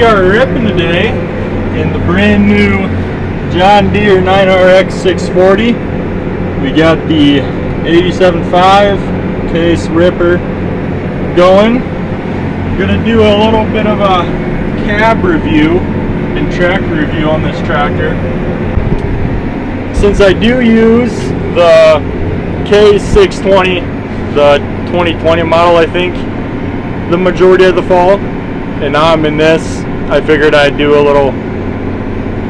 are ripping today in the brand new John Deere 9RX 640. We got the 87.5 case ripper going. I'm gonna do a little bit of a cab review and tractor review on this tractor. Since I do use the K620, the 2020 model, I think, the majority of the fall, and now I'm in this, I figured I'd do a little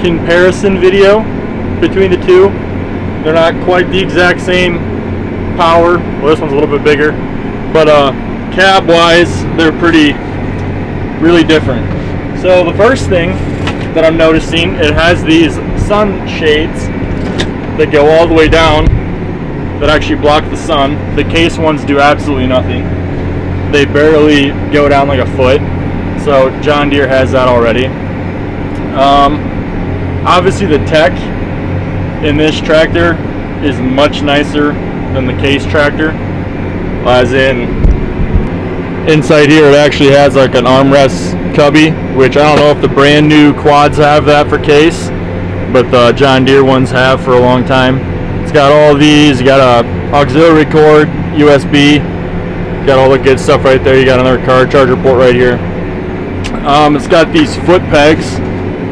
comparison video between the two. They're not quite the exact same power. Well, this one's a little bit bigger, but cab wise they're really different. So the first thing that I'm noticing, it has these sun shades that go all the way down that actually block the sun. The case ones do absolutely nothing. They barely go down like a foot. So John Deere has that already. Obviously the tech in this tractor is much nicer than the case tractor, as in inside here it actually has like an armrest cubby, which I don't know if the brand new quads have that for case, but the John Deere ones have for a long time. It's got all these. You got a auxiliary cord, USB, got all the good stuff right there. You got another car charger port right here. It's got these foot pegs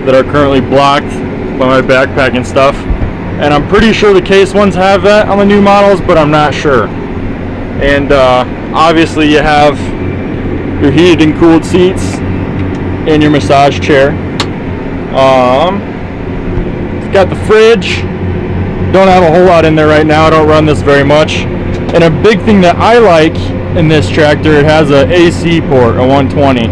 that are currently blocked by my backpack and stuff, and I'm pretty sure the case ones have that on the new models, but I'm not sure. And obviously you have your heated and cooled seats and your massage chair. It's got the fridge. Don't have a whole lot in there right now. I don't run this very much. And a big thing that I like in this tractor, it has a AC port, a 120,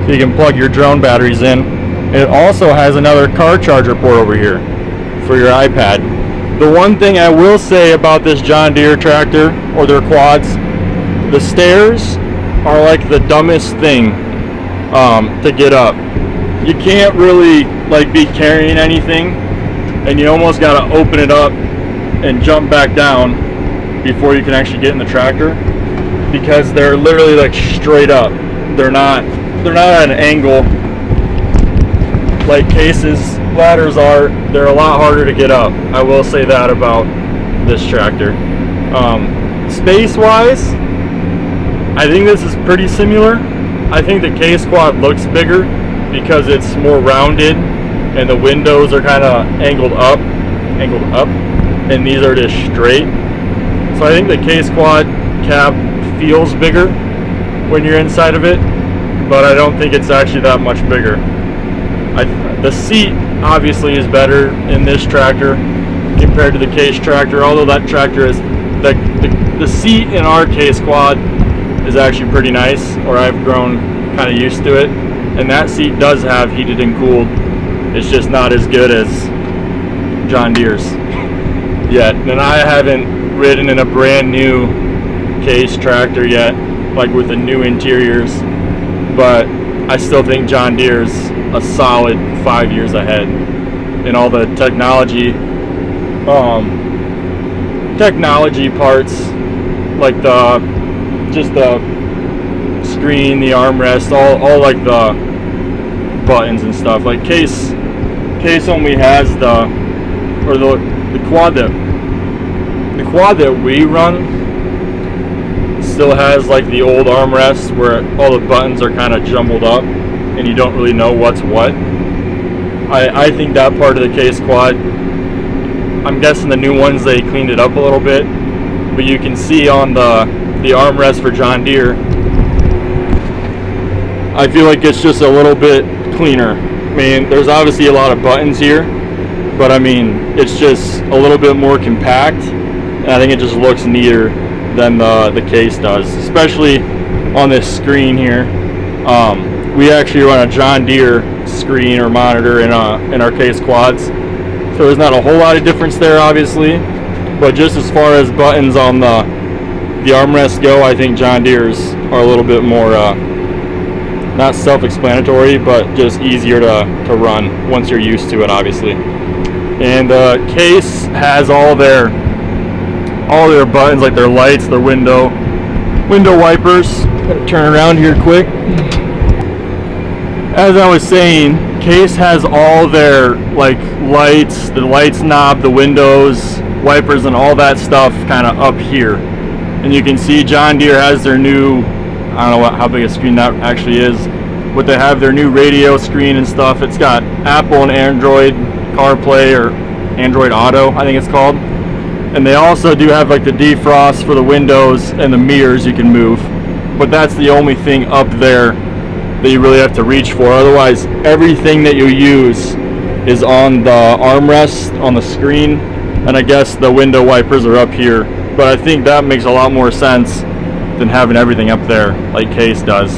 so you can plug your drone batteries in. It also has another car charger port over here for your iPad. The one thing I will say about this John Deere tractor, or their quads, the stairs are like the dumbest thing to get up. You can't really like be carrying anything, and you almost got to open it up and jump back down before you can actually get in the tractor, because they're literally like straight up. They're not at an angle like cases ladders are. They're a lot harder to get up. I will say that about this tractor. Space wise, I think this is pretty similar. I think the case quad looks bigger because it's more rounded and the windows are kind of angled up, and these are just straight. So I think the case quad cab feels bigger when you're inside of it, but I don't think it's actually that much bigger. The seat obviously is better in this tractor compared to the case tractor, although that tractor is the seat in our case quad is actually pretty nice, or I've grown kind of used to it, and that seat does have heated and cooled. It's just not as good as John Deere's yet. And I haven't ridden in a brand new case tractor yet, like with the new interiors, but I still think John Deere's a solid 5 years ahead in all the technology parts, like the screen, the armrest, all like the buttons and stuff. Like case only has the quad that we run still has like the old armrest where all the buttons are kind of jumbled up and you don't really know what's what. I think that part of the case quad, I'm guessing the new ones, they cleaned it up a little bit, but you can see on the armrest for John Deere, I feel like it's just a little bit cleaner. I mean, there's obviously a lot of buttons here, but I mean, it's just a little bit more compact, and I think it just looks neater than the case does, especially on this screen here. We actually run a John Deere screen or monitor in our case quads, so there's not a whole lot of difference there, obviously, but just as far as buttons on the armrest go, I think John Deere's are a little bit more not self-explanatory, but just easier to run once you're used to it, obviously. And case has all their buttons, like their lights, their window wipers. Gonna turn around here quick. as I was saying, Case has all their like lights, the lights knob, the windows, wipers, and all that stuff kind of up here. And you can see John Deere has their new, I don't know how big a screen that actually is, but they have their new radio screen and stuff. It's got Apple and Android CarPlay, or Android Auto, I think it's called. And they also do have like the defrost for the windows and the mirrors you can move. But that's the only thing up there that you really have to reach for. Otherwise, everything that you use is on the armrest on the screen, and I guess the window wipers are up here. But I think that makes a lot more sense than having everything up there like Case does.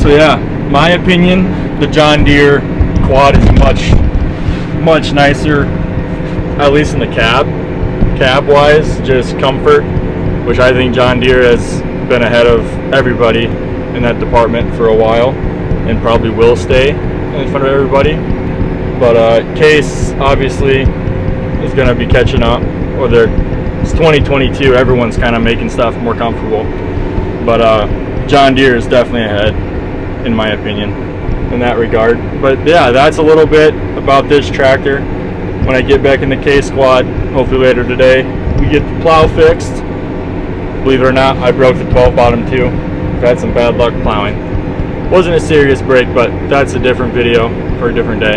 So yeah, my opinion, the John Deere quad is much nicer, at least in the cab wise, just comfort, which I think John Deere has been ahead of everybody in that department for a while, and probably will stay in front of everybody. But Case obviously is going to be catching up, or it's 2022, everyone's kind of making stuff more comfortable, but John Deere is definitely ahead in my opinion in that regard. But yeah, that's a little bit about this tractor. When I get back in the Case quad, hopefully later today, we get the plow fixed. Believe it or not, I broke the 12 bottom too. I've had some bad luck plowing. Wasn't a serious break, but that's a different video for a different day.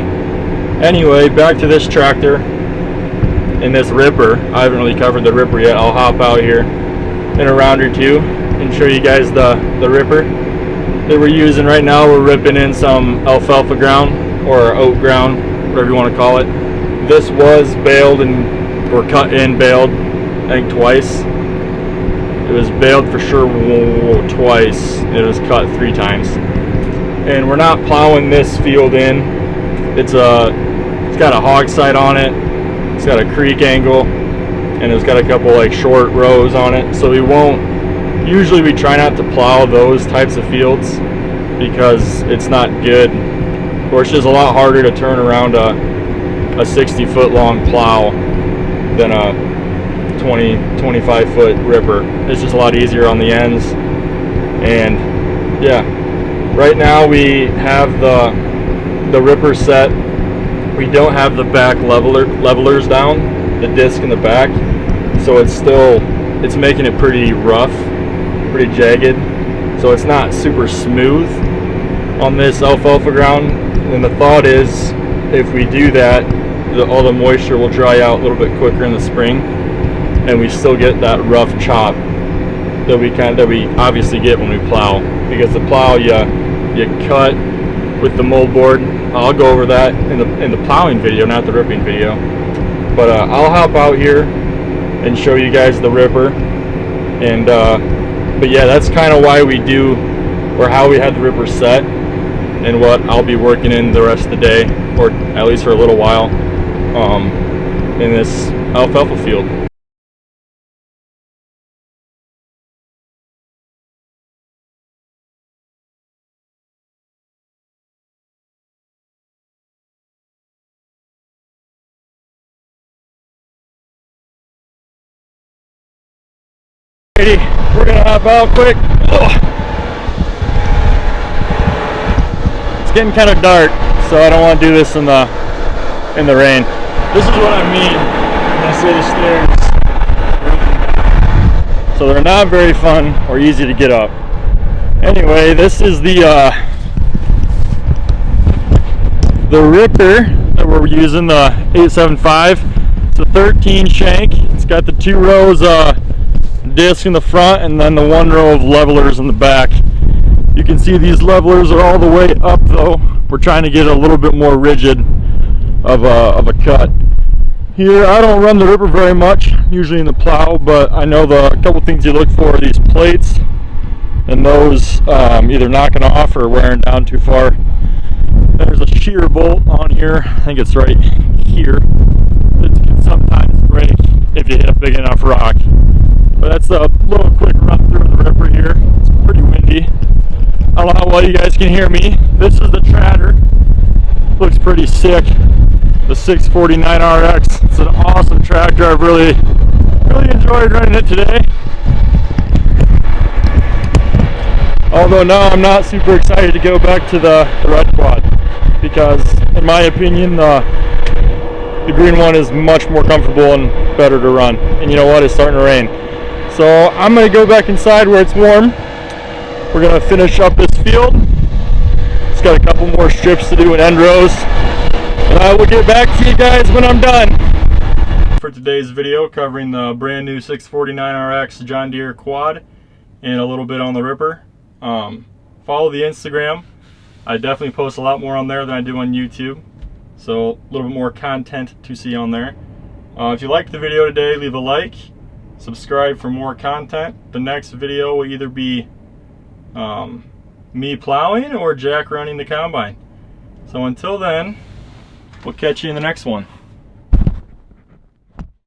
Anyway, back to this tractor and this ripper. I haven't really covered the ripper yet. I'll hop out here in a round or two and show you guys the ripper that we're using right now. We're ripping in some alfalfa ground, or oat ground, whatever you want to call it. This was baled or cut in baled, I think twice. It was baled for sure twice. It was cut 3 times. And we're not plowing this field in. It's got a hog side on it. It's got a creek angle, and it's got a couple like short rows on it. So usually we try not to plow those types of fields because it's not good, or it's just a lot harder to turn around a 60-foot long plow than a 25 foot ripper. It's just a lot easier on the ends. And yeah, right now we have the ripper set. We don't have the back levelers down, the disc in the back, so it's making it pretty rough, pretty jagged, so it's not super smooth on this alfalfa ground. And the thought is, if we do that, all the moisture will dry out a little bit quicker in the spring, and we still get that rough chop that we obviously get when we plow. Because the plow, you cut with the mold board. I'll go over that in the plowing video, not the ripping video. But I'll hop out here and show you guys the ripper. And but yeah, that's kind of why we do, or how we had the ripper set, and what I'll be working in the rest of the day, or at least for a little while, in this alfalfa field. We're gonna hop out quick. It's getting kind of dark, so I don't want to do this in the rain. This is what I mean when I say the stairs. So they're not very fun or easy to get up. Anyway, this is the ripper that we're using, the 875. It's a 13 shank. It's got the 2 rows disc in the front, and then the 1 row of levelers in the back. You can see these levelers are all the way up though. We're trying to get a little bit more rigid of a cut. Here I don't run the ripper very much, usually in the plow, but I know the couple things you look for are these plates, and those either knocking off or wearing down too far. There's a shear bolt on here, I think it's right here. It can sometimes break if you hit a big enough rock. But that's a little quick run through the ripper here. It's pretty windy. I don't know how well you guys can hear me. This is the Tratter. Looks pretty sick. The 649 RX. It's an awesome tractor. I've really enjoyed running it today. Although now I'm not super excited to go back to the red quad, because in my opinion the green one is much more comfortable and better to run. And you know what, it's starting to rain. So I'm going to go back inside where it's warm. We're going to finish up this field. It's got a couple more strips to do in end rows. And I will get back to you guys when I'm done. For today's video, covering the brand new 649RX John Deere quad and a little bit on the Ripper. Follow the Instagram. I definitely post a lot more on there than I do on YouTube. So a little bit more content to see on there. If you liked the video today, leave a like. Subscribe for more content. The next video will either be me plowing or Jack running the combine. So until then, we'll catch you in the next one.